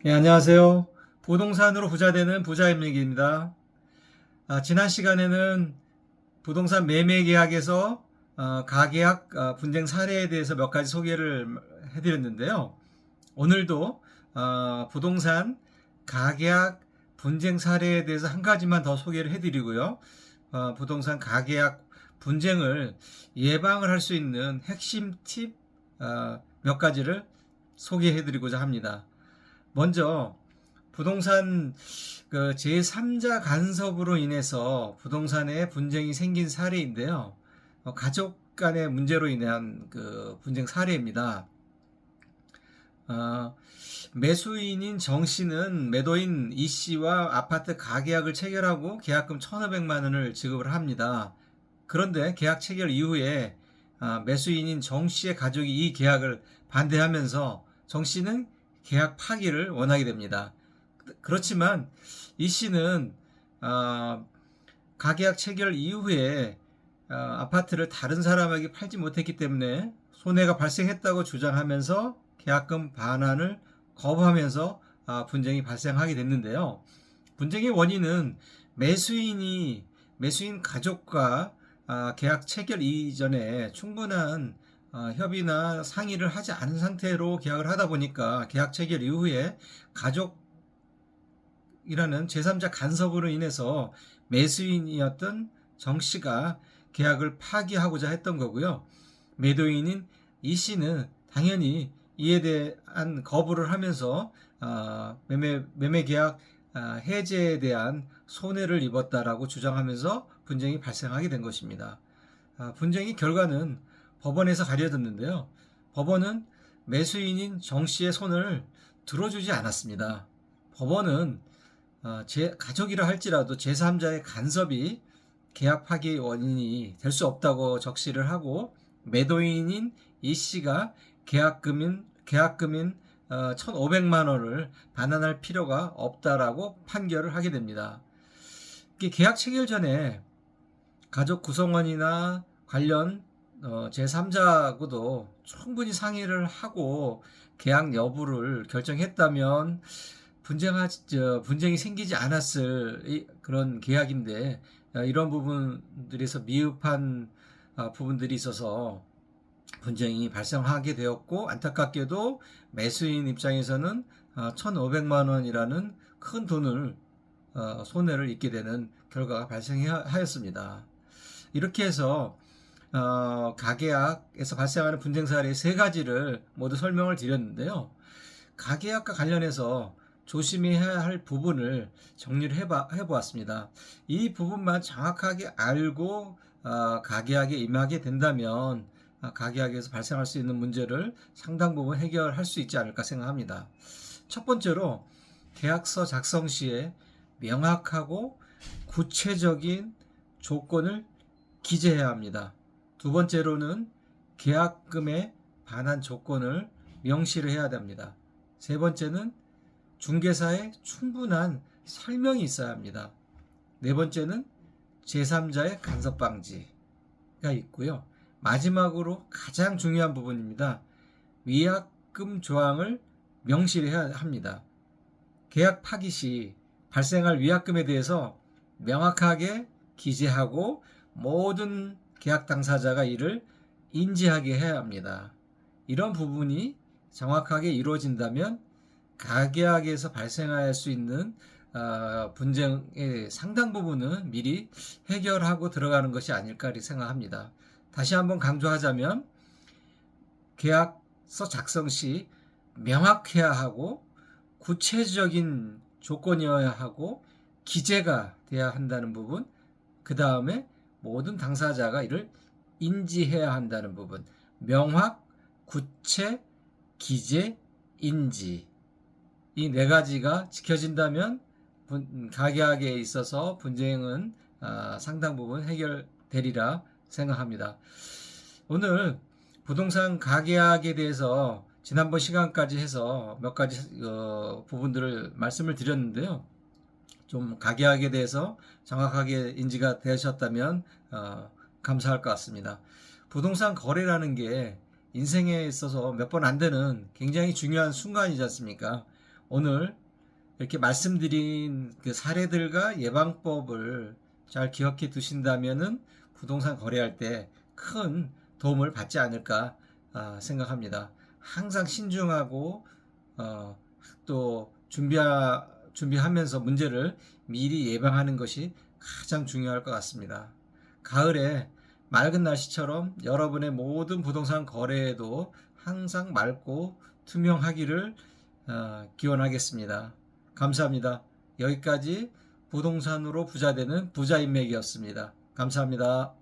네, 안녕하세요. 부동산으로 부자 되는 부자입니다. 지난 시간에는 부동산 매매 계약에서 가계약 분쟁 사례에 대해서 몇 가지 소개를 해드렸는데요. 오늘도 부동산 가계약 분쟁 사례에 대해서 한 가지만 더 소개를 해드리고요. 부동산 가계약 분쟁을 예방을 할 수 있는 핵심 팁 몇 가지를 소개해드리고자 합니다. 먼저 부동산 제3자 간섭으로 인해서 부동산에 분쟁이 생긴 사례인데요. 가족 간의 문제로 인한 분쟁 사례입니다. 어, 매수인인 정 씨는 매도인 이 씨와 아파트 가계약을 체결하고 계약금 1,500만 원을 지급을 합니다. 그런데 계약 체결 이후에 매수인인 정 씨의 가족이 이 계약을 반대하면서 정 씨는 계약 파기를 원하게 됩니다. 그렇지만 이 씨는 가계약 체결 이후에 아파트를 다른 사람에게 팔지 못했기 때문에 손해가 발생했다고 주장하면서 계약금 반환을 거부하면서 분쟁이 발생하게 됐는데요. 분쟁의 원인은 매수인 가족과 계약 체결 이전에 충분한 협의나 상의를 하지 않은 상태로 계약을 하다 보니까 계약 체결 이후에 가족이라는 제3자 간섭으로 인해서 매수인이었던 정 씨가 계약을 파기하고자 했던 거고요. 매도인인 이 씨는 당연히 이에 대한 거부를 하면서 매매 계약 해제에 대한 손해를 입었다라고 주장하면서 분쟁이 발생하게 된 것입니다. 분쟁의 결과는 법원에서 가려졌는데요. 법원은 매수인인 정 씨의 손을 들어주지 않았습니다. 법원은 가족이라 할지라도 제3자의 간섭이 계약 파기 원인이 될 수 없다고 적시를 하고 매도인인 이 씨가 계약금인 1,500만 원을 반환할 필요가 없다라고 판결을 하게 됩니다. 계약 체결 전에 가족 구성원이나 관련 제3자하고도 충분히 상의를 하고 계약 여부를 결정했다면 분쟁이 생기지 않았을 그런 계약인데 이런 부분들에서 미흡한 부분들이 있어서 분쟁이 발생하게 되었고 안타깝게도 매수인 입장에서는 1,500만 원이라는 큰 돈을 손해를 입게 되는 결과가 발생하였습니다. 이렇게 해서 가계약에서 발생하는 분쟁 사례 세 가지를 모두 설명을 드렸는데요. 가계약과 관련해서 조심해야 할 부분을 정리를 해보았습니다. 이 부분만 정확하게 알고 가계약에 임하게 된다면 가계약에서 발생할 수 있는 문제를 상당 부분 해결할 수 있지 않을까 생각합니다. 첫 번째로 계약서 작성 시에 명확하고 구체적인 조건을 기재해야 합니다. 두 번째로는 계약금의 반환 조건을 명시를 해야 됩니다. 세 번째는 중개사의 충분한 설명이 있어야 합니다. 네 번째는 제3자의 간섭 방지가 있고요. 마지막으로 가장 중요한 부분입니다. 위약금 조항을 명시해야 합니다. 계약 파기 시 발생할 위약금에 대해서 명확하게 기재하고 모든 계약 당사자가 이를 인지하게 해야 합니다. 이런 부분이 정확하게 이루어진다면 가계약에서 발생할 수 있는 분쟁의 상당 부분은 미리 해결하고 들어가는 것이 아닐까 생각합니다. 다시 한번 강조하자면 계약서 작성 시 명확해야 하고 구체적인 조건이어야 하고 기재가 돼야 한다는 부분, 그 다음에 모든 당사자가 이를 인지해야 한다는 부분, 명확, 구체, 기재, 인지, 이 네 가지가 지켜진다면 가계약에 있어서 분쟁은 상당 부분 해결되리라 생각합니다. 오늘 부동산 가계약에 대해서 지난번 시간까지 해서 몇 가지 부분들을 말씀을 드렸는데요. 좀 가계약에 대해서 정확하게 인지가 되셨다면 감사할 것 같습니다. 부동산 거래라는 게 인생에 있어서 몇 번 안 되는 굉장히 중요한 순간이지 않습니까? 오늘 이렇게 말씀드린 그 사례들과 예방법을 잘 기억해 두신다면은 부동산 거래할 때 큰 도움을 받지 않을까 생각합니다. 항상 신중하고 또 준비하면서 문제를 미리 예방하는 것이 가장 중요할 것 같습니다. 가을에 맑은 날씨처럼 여러분의 모든 부동산 거래에도 항상 맑고 투명하기를 기원하겠습니다. 감사합니다. 여기까지 부동산으로 부자되는 부자인맥이었습니다. 감사합니다.